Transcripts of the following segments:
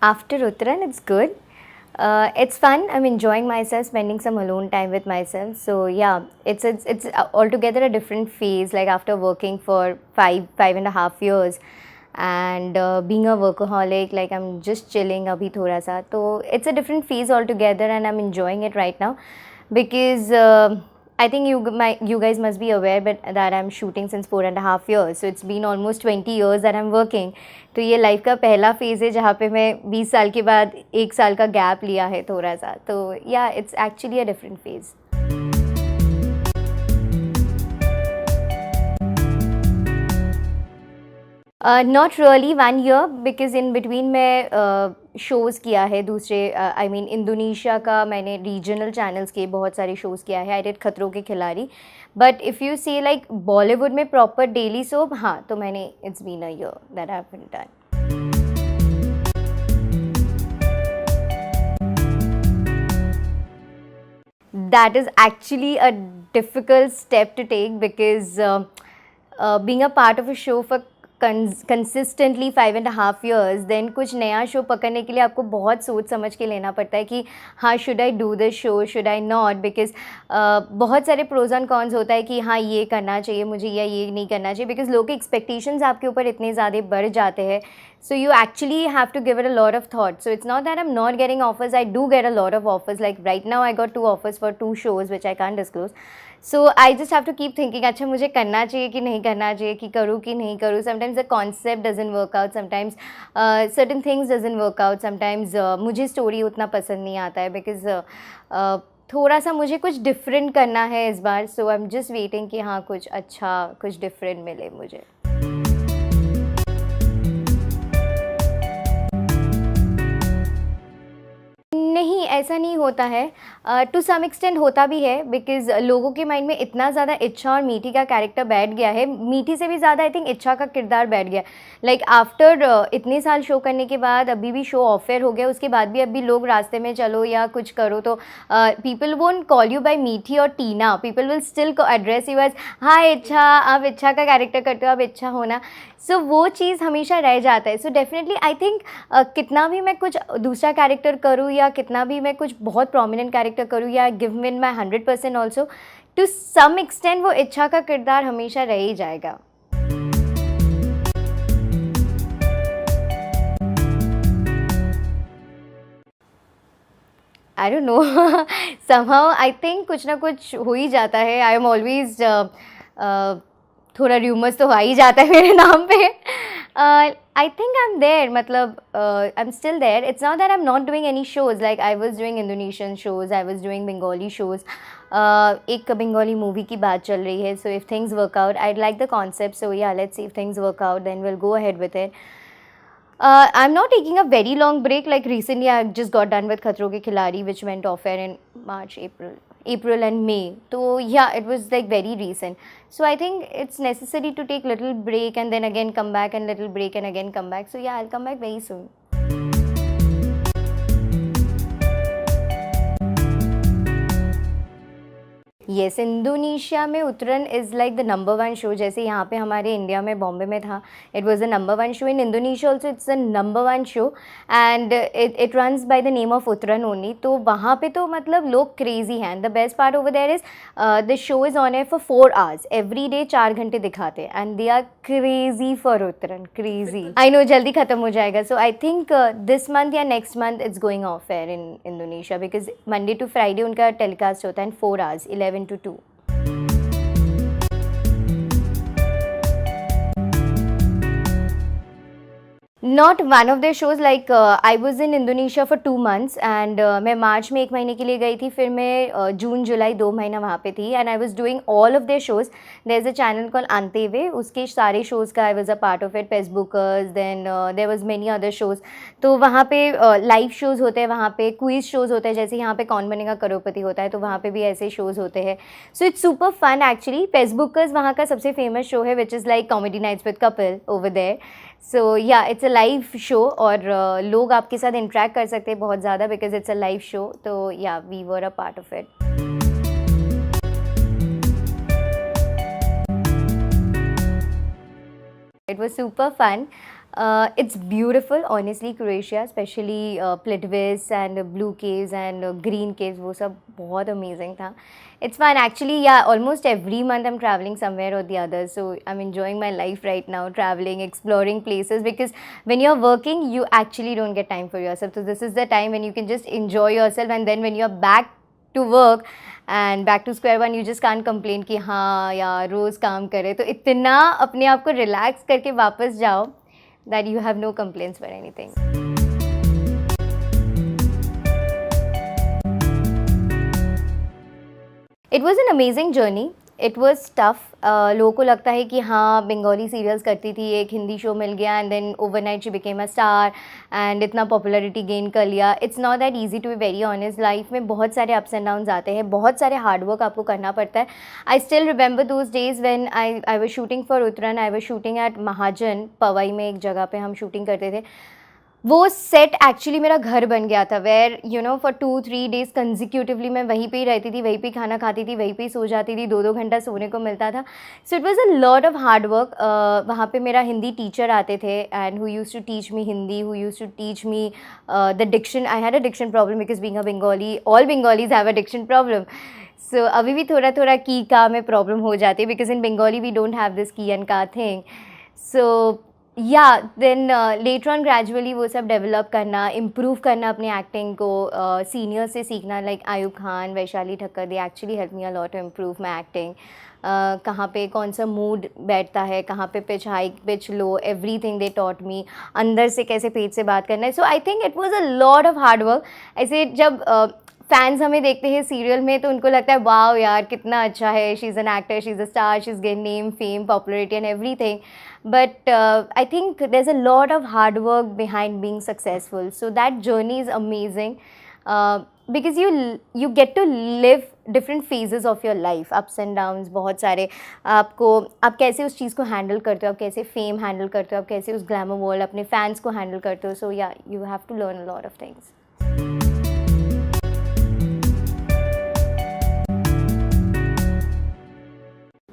After Uttaran, it's good. It's fun. I'm enjoying myself, spending some alone time with myself. So yeah, it's altogether a different phase. Like after working for five and a half years, and being a workaholic, like I'm just chilling abhi thoda sa. So it's a different phase altogether, and I'm enjoying it right now because. I think you guys must be aware that I'm shooting since 4.5 years. So it's been almost 20 years that I'm working. तो ये life का पहला phase है जहाँ पे मैं 20 साल के बाद 1 साल का गैप लिया है थोड़ा सा. तो या it's actually a different phase. Not really 1 year because in between मैं शोज़ किया है दूसरे आई मीन इंडोनेशिया का मैंने रीजनल चैनल्स के बहुत सारे शोज़ किया है. I did Khatron Ke Khiladi. But if you see like Bollywood में प्रॉपर डेली सोप, हाँ, तो मैंने it's been a year that I have done. That is actually a difficult step to take because being a part of a show for consistently 5.5 years, then कुछ नया show पकड़ने के लिए आपको बहुत सोच समझ के लेना पड़ता है कि हाँ, should I do this show, should I not, because बहुत सारे प्रोज एंड कॉन्स होता है कि हाँ ये करना चाहिए मुझे या ये नहीं करना चाहिए, बिकॉज लोग के एक्सपेक्टेशंस आपके ऊपर इतने ज़्यादा बढ़ जाते हैं. So you actually have to give it a lot of thought. So it's not that I'm not getting offers. I do get a lot of offers. Like right now I got 2 offers for 2 shows which I can't disclose. So I just have to keep thinking, अच्छा मुझे करना चाहिए कि नहीं करना चाहिए, कि करूँ कि नहीं करूँ. Sometimes the concept doesn't work out. Sometimes certain things doesn't work out. Sometimes मुझे story उतना पसंद नहीं आता है because थोड़ा सा मुझे कुछ different करना है इस बार. So I'm just waiting कि हाँ कुछ अच्छा कुछ different मिले मुझे. नहीं, ऐसा नहीं होता है. टू सम एक्सटेंट होता भी है बिकॉज़ लोगों के माइंड में इतना ज़्यादा इच्छा और मीठी का कैरेक्टर बैठ गया है. मीठी से भी ज़्यादा आई थिंक इच्छा का किरदार बैठ गया. लाइक आफ्टर इतने साल शो करने के बाद अभी भी शो ऑफर हो गया, उसके बाद भी अभी लोग रास्ते में चलो या कुछ करो तो people won't call you by Meethi और Tina. People will still address you as hi Ichha, आप इच्छा का कैरेक्टर करते हो, आप इच्छा होना. सो वो चीज़ हमेशा रह जाता है. सो डेफिनेटली आई थिंक कितना भी मैं कुछ दूसरा कैरेक्टर करूँ या कितना भी मैं कुछ बहुत प्रोमिनेंट कैरेक्टर करूँ या give in my 100% also, to some extent वो इच्छा का किरदार हमेशा रह ही जाएगा. I don't know, somehow I think कुछ ना कुछ हो ही जाता है. आई एम ऑलवेज थोड़ा र्यूमर्स तो आ ही जाता है मेरे नाम पे. I think I am there, मतलब I am still there. It's not that I am not doing any shows. Like I was doing Indonesian shows, I was doing Bengali shows. एक बंगाली मूवी की बात चल रही है. So if things work out, I like the concept. So yeah let's see if things work out, then will go ahead with it. I'm not taking a very long break. Like recently, I just got done with Khatron Ke Khiladi, which went off air in March, April and May. So yeah, it was like very recent. So I think it's necessary to take little break and then again come back and little break and again come back. So yeah, I'll come back very soon. Yes, Indonesia में Uttaran is like the number 1 show. जैसे यहाँ पे हमारे India में बॉम्बे में था, it was the number 1 show. In Indonesia also it's the number 1 show and it runs by the name of Uttaran only. तो वहाँ पे तो मतलब लोग क्रेजी हैं. The best part over there is the show is on air for 4 hours every day. 4 घंटे दिखाते हैं and they are crazy for Uttaran, crazy. I know जल्दी ख़त्म हो जाएगा. So I think this month या next month it's going off air in Indonesia because Monday to Friday उनका telecast होता है इन 4 hours 11 to 2. Not one of their shows. Like I was in Indonesia for 2 months and मैं मार्च में 1 महीने के लिए गई थी. फिर मैं जून जुलाई 2 महीना वहाँ पे थी and I was doing all of their shows. There's a channel called Anteve, उसके सारे shows का I was a part of it. Facebookers, then there was many other shows. तो वहाँ पे live shows होते हैं, वहाँ पे quiz shows होते हैं. जैसे यहाँ पे कौन बनेगा करोड़पति होता है, तो वहाँ पे भी ऐसे shows होते हैं. So it's super fun actually. Facebookers वहाँ का सबसे famous show है which is like comedy nights with couple over there. सो या इट्स अ लाइव शो और लोग आपके साथ इंटरेक्ट कर सकते हैं बहुत ज़्यादा because it's a live show. तो yeah we were a part of it. It was super fun. It's beautiful, honestly, Croatia, especially Plitvice and Blue Caves and Green Caves, वो सब बहुत amazing था. It's fun actually, yeah, almost every month I'm traveling somewhere or the other, so I'm enjoying my life right now, traveling, exploring places, because when you're working, you actually don't get time for yourself. So this is the time when you can just enjoy yourself, and then when you're back to work and back to square one, you just can't complain कि हाँ यार रोज़ काम करे. तो इतना अपने आप को relax करके वापस जाओ that you have no complaints for anything. It was an amazing journey. It was tough. लोगों को लगता है कि हाँ बंगाली सीरियल्स करती थी, एक हिंदी शो मिल गया and then overnight she became a star and इतना पॉपुलैरिटी गेन कर लिया. It's not that easy to be very honest. Life में बहुत सारे अप्स एंड डाउन्स आते हैं, बहुत सारे हार्ड वर्क आपको करना पड़ता है. I still remember those days when I was shooting for Uttarayan. I was shooting at Mahajan Powai में, एक जगह पे हम शूटिंग करते थे. वो सेट एक्चुअली मेरा घर बन गया था, where you know for 2-3 days consecutively मैं वहीं पे ही रहती थी, वहीं पे खाना खाती थी, वहीं पे ही सो जाती थी, 2-2 घंटा सोने को मिलता था. So it was a lot of hard work. वहाँ पे मेरा हिंदी टीचर आते थे and who used to teach me Hindi, who used to teach me the diction. I had a diction problem because being a Bengali, all Bengalis have a diction problem. So अभी भी थोड़ा थोड़ा की का में प्रॉब्लम हो जाती है because in Bengali we don't have this की एंड का thing. So yeah then later on gradually वो सब डेवलप करना, इम्प्रूव करना अपनी एक्टिंग को, सीनियर से सीखना, like Ayub Khan, Vaishali Thakkar, they actually help me a lot to improve my acting. कहाँ पे कौन सा मूड बैठता है, कहाँ पे pitch high pitch low, everything they taught me. अंदर से कैसे पेज से बात करना है. So I think it was a lot of hard work. ऐसे जब फैंस हमें देखते हैं सीरियल में तो उनको लगता है वाओ यार कितना अच्छा है, she is an actor, she is a star, she is gain name, fame, popularity and everything. But I think there's a lot of hard work behind being successful. So that journey is amazing because you get to live different phases of your life, ups and downs बहुत सारे. आप कैसे उस चीज़ को handle करते हो, आप कैसे फेम हैंडल करते हो, आप कैसे उस ग्लैमर वर्ल्ड अपने फैंस को हैंडल करते हो. So yeah you have to learn a lot of things.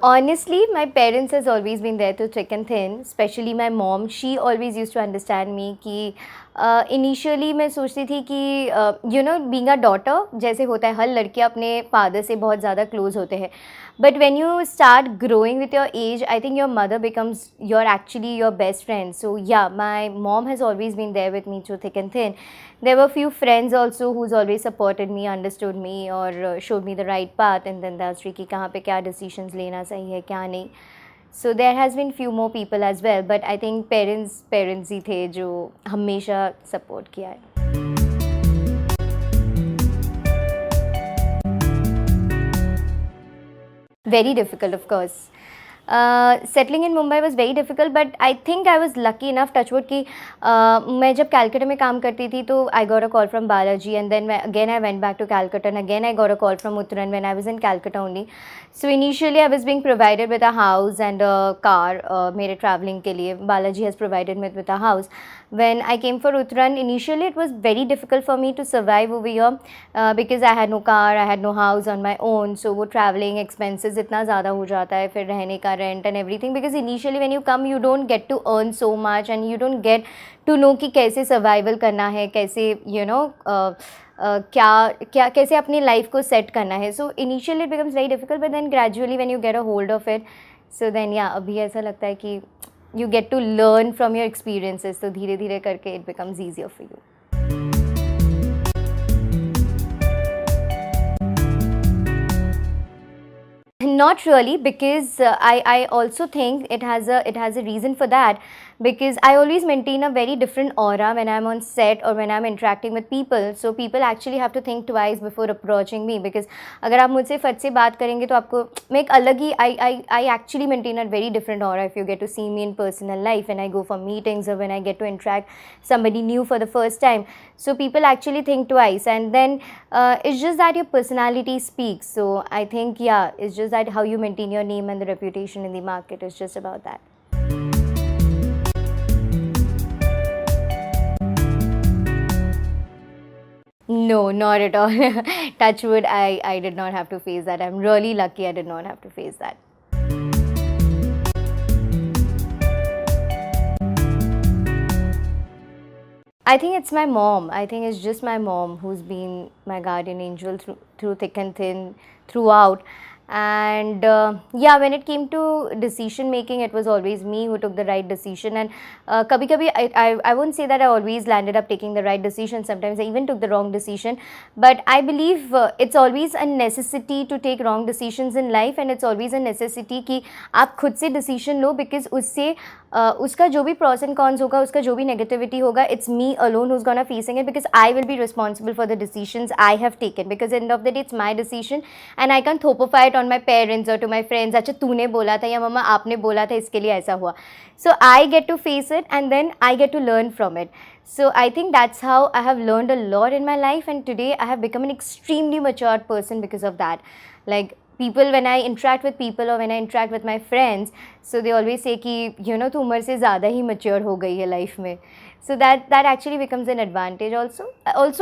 Honestly, my parents has always been there to thick and thin. Especially my mom, she always used to understand me कि initially मैं सोचती थी कि you know being a daughter जैसे होता है, हर लड़के अपने फादर से बहुत ज़्यादा क्लोज होते हैं. But when you start growing with your age, I think your mother becomes your actually your best friend. So yeah, my mom has always been there with me through thick and thin. There were few friends also who's always supported me, understood me और showed me the right path in the industry कि कहाँ पे क्या decisions लेना सही है क्या नहीं. So there has been few more people as well, but I think parents ही थे जो हमेशा support किया है. Very difficult, of course. Settling in Mumbai was very difficult, but I think I was lucky enough, touch wood, कि मैं जब कैलकाटा में काम करती थी तो I got a call from Balaji, and then again I went back to Calcutta, and again I got a call from Uttaran when I was in Calcutta only. So initially I was being provided with a house and a car मेरे travelling के लिए. Balaji has provided me with a house. When I came for Uttaran, initially it was very difficult for me to survive over here because I had no car, I had no house on my own. So वो travelling expenses इतना ज़्यादा हो जाता है, फिर रहने का rent and everything, because initially when you come you don't get to earn so much and you don't get to know कि कैसे survival करना है, कैसे you know क्या कैसे अपनी लाइफ को सेट करना है. So initially it becomes very difficult, but then gradually when you get a hold of it, so then yeah अभी ऐसा लगता है कि you get to learn from your experiences, तो धीरे धीरे करके it becomes easier for you. Not really, because I also think it has a reason for that, because I always maintain a very different aura when I'm on set or when I'm interacting with people. So people actually have to think twice before approaching me, because अगर आप मुझसे फट से बात करेंगे तो आपको मैं एक अलग ही I actually maintain a very different aura if you get to see me in personal life, when I go for meetings or when I get to interact somebody new for the first time. So people actually think twice, and then it's just that your personality speaks. So I think yeah, it's just that how you maintain your name and the reputation in the market is just about that. No, not at all. Touch wood, I did not have to face that. I'm really lucky I did not have to face that. I think it's my mom. I think it's just my mom who's been my guardian angel through thick and thin throughout. And yeah, when it came to decision making, it was always me who took the right decision. And kabhi kabhi, I won't say that I always landed up taking the right decision. Sometimes I even took the wrong decision. But I believe it's always a necessity to take wrong decisions in life, and it's always a necessity कि आप खुद से decision low, because उससे उसका जो भी pros and cons होगा, उसका जो भी negativity होगा, it's me alone who's gonna facing it, because I will be responsible for the decisions I have taken, because end of the day it's my decision and I can't thopify it on my parents or to my friends. अच्छा तूने बोला था या मम्मा आपने बोला था इसके लिए ऐसा हुआ. So I get to face it and then I get to learn from it. So I think that's how I have learned a lot in my life, and today I have become an extremely matured person because of that. Like people, when I interact with people or when I interact with my friends, so they always say कि you know तू उम्र से ज़्यादा ही mature हो गई है life में. So that actually becomes an advantage also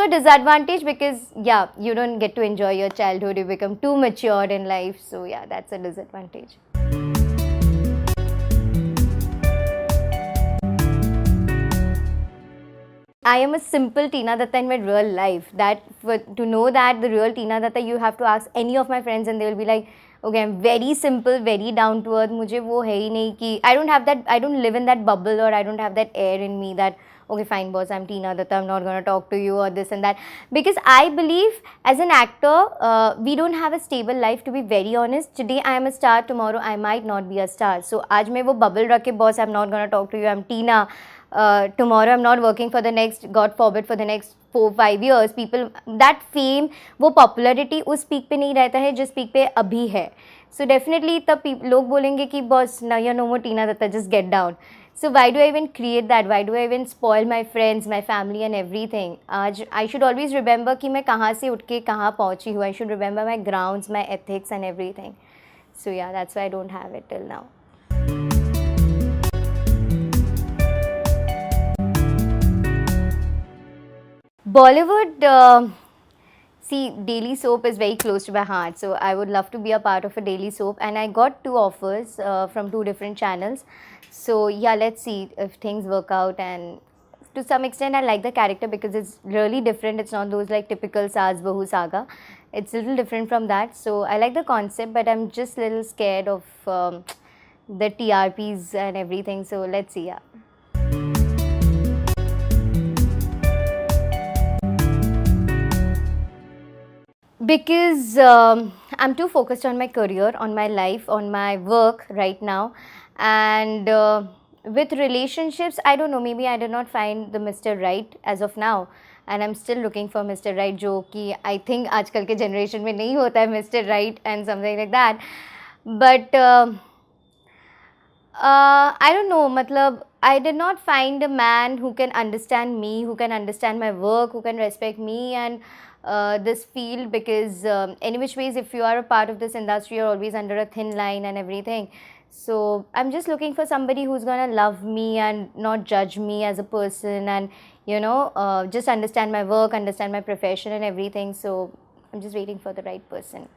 a disadvantage, because yeah, you don't get to enjoy your childhood, you become too mature in life. So yeah, that's a disadvantage. I am a simple Tina Datta in my real life. That to know that the real Tina Datta, you have to ask any of my friends and they will be like, okay, I'm very simple, very down to earth. मुझे वो है ही नहीं कि I don't have that, I don't live in that bubble, or I don't have that air in me that okay fine boss, I'm Tina Datta, I'm not gonna talk to you or this and that. Because I believe as an actor, we don't have a stable life, to be very honest. Today I am a star, tomorrow I might not be a star. So आज मैं वो bubble रख के boss, I'm not gonna talk to you, I'm Tina. Tomorrow I'm not working for the next, God forbid, for the next 4-5 years. People, that fame, वो popularity उस peak पे नहीं रहता है जिस peak पे अभी है. So definitely तब लोग बोलेंगे कि boss, now you're no more Tina Datta, just get down. So why do I even create that? Why do I even spoil my friends, my family and everything? आज I should always remember कि मैं कहाँ से उठ के कहाँ पहुँची हूँ. I should remember my grounds, my ethics and everything. So yeah, that's why I don't have it till now. Bollywood, see, daily soap is very close to my heart, so I would love to be a part of a daily soap, and I got 2 offers from 2 different channels. So yeah, let's see if things work out, and to some extent I like the character because it's really different. It's not those like typical Saas Bahu saga. It's a little different from that, so I like the concept, but I'm just a little scared of the TRPs and everything, so let's see. Yeah. Because I'm too focused on my career, on my life, on my work right now, and with relationships, I don't know, maybe I did not find the Mr. Right as of now, and I'm still looking for Mr. Right, जो कि I think आजकल के generation में नहीं होता है Mr. Right and something like that. But I don't know, matlab, I did not find a man who can understand me, who can understand my work, who can respect me and this field, because any which ways, if you are a part of this industry, you're always under a thin line and everything. So I'm just looking for somebody who's gonna love me and not judge me as a person, and you know, just understand my work, understand my profession and everything. So I'm just waiting for the right person.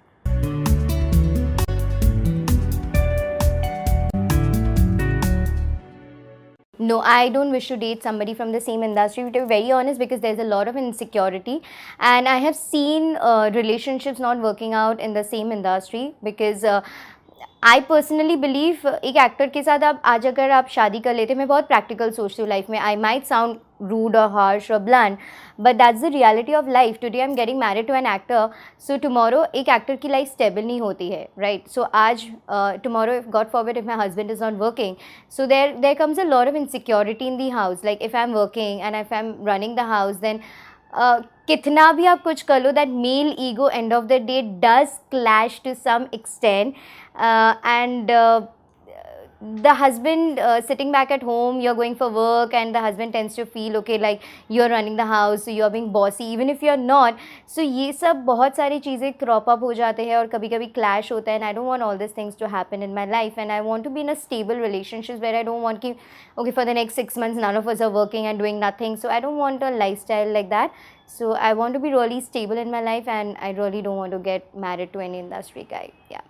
No, I don't wish to date somebody from the same industry, to be very honest, because there's a lot of insecurity, and I have seen relationships not working out in the same industry, because I personally believe एक actor के साथ आप आज अगर आप शादी कर लेते, मैं बहुत प्रैक्टिकल सोचती हूँ लाइफ में. आई माइट साउंड रूड और हार्श और blunt, but that's the reality of life. Today I am getting married to an actor, so tomorrow एक एक्टर की लाइफ स्टेबल नहीं होती है, राइट. सो आज tomorrow, if God forbid, if my husband is not working, so there comes a lot of insecurity in the house. Like if I am working and if I am running the house, then कितना भी आप कुछ कर लो, that male ego end of the day does clash to some extent. And the husband sitting back at home, you're going for work, and the husband tends to feel okay, like you're running the house, so you're being bossy even if you're not. So ये सब बहुत सारी चीज़ें crop up हो जाते हैं और कभी कभी clash होता है, and I don't want all these things to happen in my life, and I want to be in a stable relationship where I don't want कि okay for the next 6 months none of us are working and doing nothing. So I don't want a lifestyle like that. So I want to be really stable in my life, and I really don't want to get married to any industry guy. Yeah.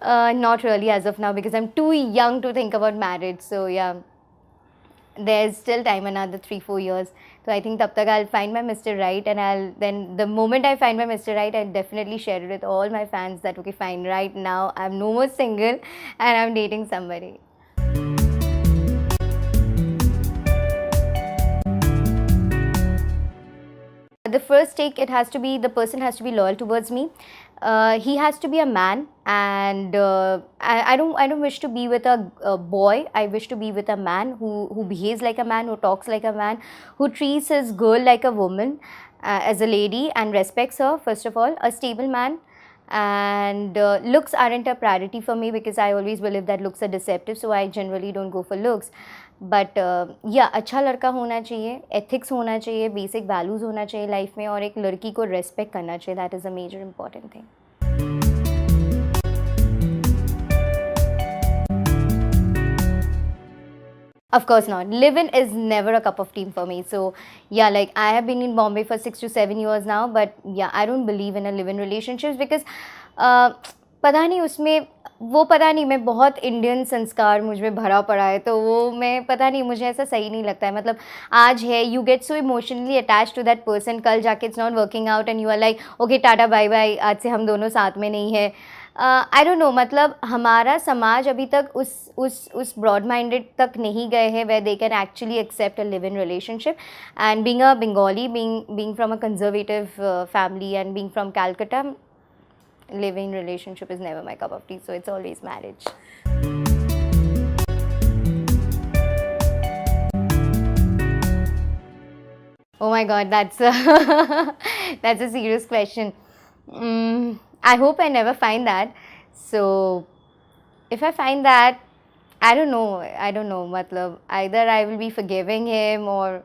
Not really as of now because I'm too young to think about marriage. So yeah, there's still time, another 3-4 years. So I think tab tak I'll find my Mr. Right, and the moment I find my Mr. Right, I'll definitely share it with all my fans that okay, fine, right now I'm no more single and I'm dating somebody. The first take, it has to be, the person has to be loyal towards me. He has to be a man, and I don't wish to be with a boy. I wish to be with a man who behaves like a man, who talks like a man, who treats his girl like a woman, as a lady, and respects her. First of all, a stable man. And looks aren't a priority for me because I always believe that looks are deceptive, so I generally don't go for looks. But या अच्छा लड़का होना चाहिए, ethics होना चाहिए, basic values होना चाहिए life में, और एक लड़की को रेस्पेक्ट करना चाहिए. That is a major important thing. Of course not. Live-in is never a cup of tea for me. So yeah, like I have been in Bombay for 6 to 7 years now, but yeah, I don't believe in a live-in relationships because पता नहीं उसमें वो, पता नहीं, मैं बहुत Indian संस्कार मुझ में भरा पड़ा है, तो वो मैं पता नहीं, मुझे ऐसा सही नहीं लगता है. मतलब आज है, you get so emotionally attach to that person, कल जाके it's not working out and you are like okay tata bye bye, आज से हम दोनों साथ में नहीं है. आई डोंट नो, मतलब हमारा समाज अभी तक उस ब्रॉड माइंडेड तक नहीं गए हैं where they can actually accept a live-in relationship. And being a Bengali, being from a conservative family, and being from Calcutta, living relationship is never my cup of tea, so it's always marriage. Oh my god, that's that's a serious question. I hope I never find that. So if I find that, I don't know, matlab, either I will be forgiving him, or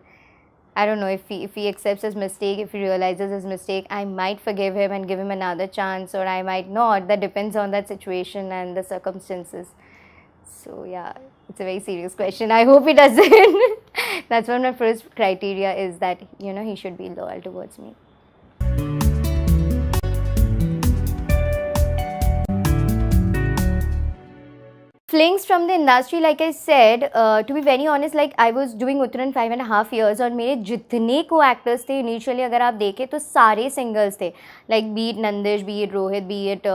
I don't know, if he accepts his mistake, if he realizes his mistake, I might forgive him and give him another chance, or I might not. That depends on that situation and the circumstances. So yeah, it's a very serious question. I hope he doesn't. That's one of my first criteria, is that, he should be loyal towards me. Flings from the industry, like I said, to be very honest, like I was doing Uttaran 5.5 years, और मेरे जितने को actors थे initially, अगर आप देखें तो सारे सिंगर्स थे. Like be it Nandish, be it Rohit, be it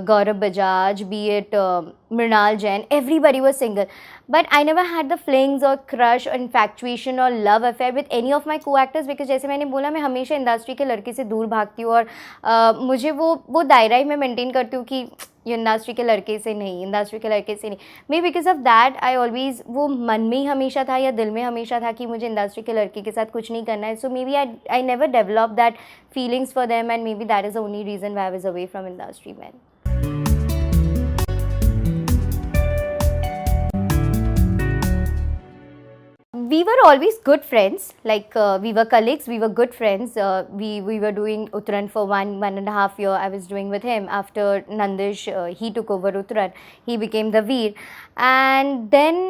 Gaurav Bajaj, be it Mrinal Jain, everybody was single. But I never had the flings or crush or infatuation or love affair with any of my co-actors, because जैसे मैंने बोला, मैं हमेशा industry के लड़के से दूर भागती हूँ, और मुझे वो दायरा ही मैं मेंटेन करती हूँ कि ये इंडस्ट्री के लड़के से नहीं, may because of that I always, वो मन में ही हमेशा था या दिल में हमेशा था कि मुझे इंडस्ट्री के लड़के के साथ कुछ नहीं करना है. So maybe I never develop that feelings for them, and maybe that is the only reason why I was away from industry man. We were always good friends, like we were colleagues, we were good friends. We were doing Uttaran for 1.5 year. I was doing with him. After Nandish, he took over Uttaran. He became the Veer. And then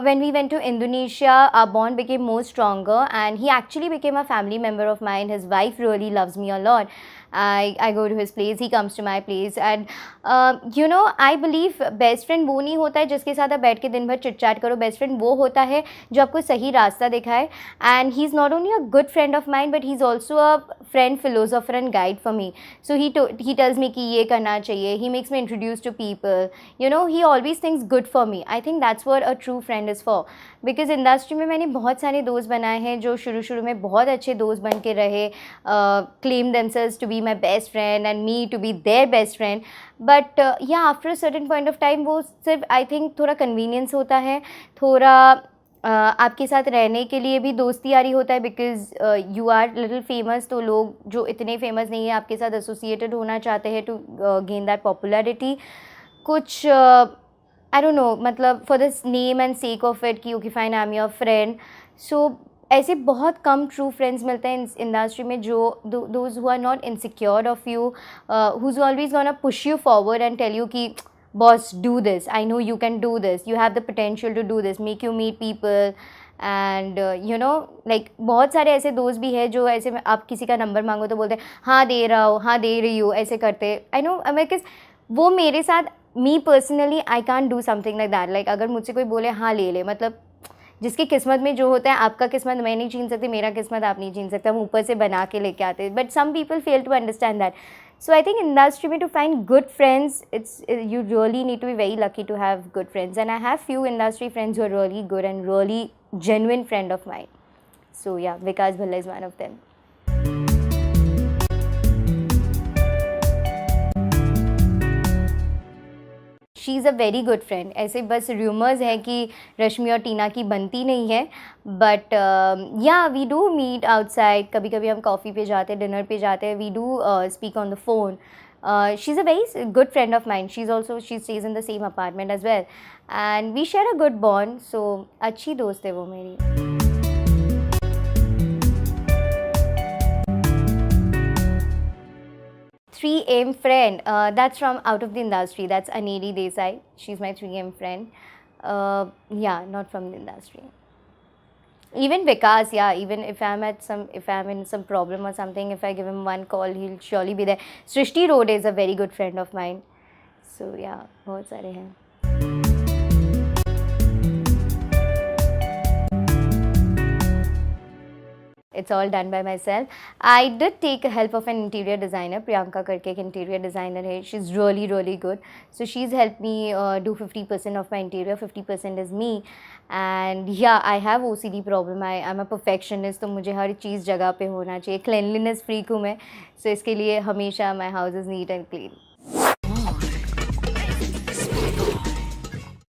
when we went to Indonesia, our bond became more stronger, and he actually became a family member of mine. His wife really loves me a lot. I go to his place, he comes to my place, and I believe best friend वो नहीं होता है जिसके साथ आप बैठ के दिन भर चिट चैट करो. बेस्ट फ्रेंड वो होता है जो आपको सही रास्ता दिखाए. And he is not only a good friend of mind, but he is also a friend, philosopher and guide for me. So he tells me कि ये करना चाहिए. He makes me introduce to people. He always thinks good for me. I think that's what a true friend is for. Because industry में मैंने बहुत सारे दोस्त बनाए हैं जो शुरू में बहुत अच्छे दोस्त बन के रहे, claim themselves to be my best friend and me to be their best friend. But yeah after a certain point of time वो सिर्फ, आई थिंक, थोड़ा कन्वीनियंस होता है, थोड़ा आपके साथ रहने के लिए भी दोस्ती यारी होता है, because you are little famous. तो लोग जो इतने फेमस नहीं है आपके साथ एसोसिएटेड होना चाहते हैं टू गेन दैट पॉपुलैरिटी. कुछ आई डोंट नो, मतलब for this name and sake of it कि okay fine I am your friend. So ऐसे बहुत कम ट्रू फ्रेंड्स मिलते हैं इस इंडस्ट्री में, जो those who are not insecure of you, who is always gonna push you forward and tell you कि boss do this, I know you can do this, you have the potential to do this, make you meet people. And like बहुत सारे ऐसे दोस्त भी हैं जो ऐसे, आप किसी का नंबर मांगो तो बोलते हैं हाँ दे रहा हो, हाँ दे रही हो, ऐसे करते. आई नो, बिकॉज वो मेरे साथ me personally I can't do something like that. Like अगर मुझसे कोई बोले हाँ ले ले, मतलब जिसकी किस्मत में जो होता है, आपका किस्मत मैं नहीं छीन सकती, मेरा किस्मत आप नहीं छीन सकते, हम ऊपर से बना के लेके आते हैं. But some people fail to understand that. So I think industry में to find good friends, you really need to be very lucky to have good friends. And I have few industry friends who are really good and really genuine friend of mine. So yeah, Vikas Bhalla is one of them. She is a very good friend. ऐसे बस rumours है कि रश्मि और टीना की बनती नहीं है, but या वी डू मीट आउटसाइड. कभी कभी हम कॉफ़ी पे जाते हैं, डिनर पे जाते हैं. We do speak on the phone. She is a very good friend of mind. She is also, she stays in the same apartment as well, and we share a good bond. So अच्छी दोस्त है वो मेरी. 3M friend, that's from out of the industry. That's Aneri Desai. She's my 3M friend. Yeah, not from the industry. Even Vikas, yeah, even if I'm in some problem or something, if I give him one call, he'll surely be there. Srishti Rode is a very good friend of mine. So yeah, बहुत सारे हैं. It's all done by myself. I did take help of an interior designer, Priyanka करके एक interior designer है. She's really really good. So she's helped me do 50% of my interior, 50% is me. And yeah, I have OCD problem. I'm a perfectionist, तो मुझे हर चीज़ जगह पे होना चाहिए. Cleanliness freak हूँ मैं. So इसके लिए हमेशा my house is neat and clean.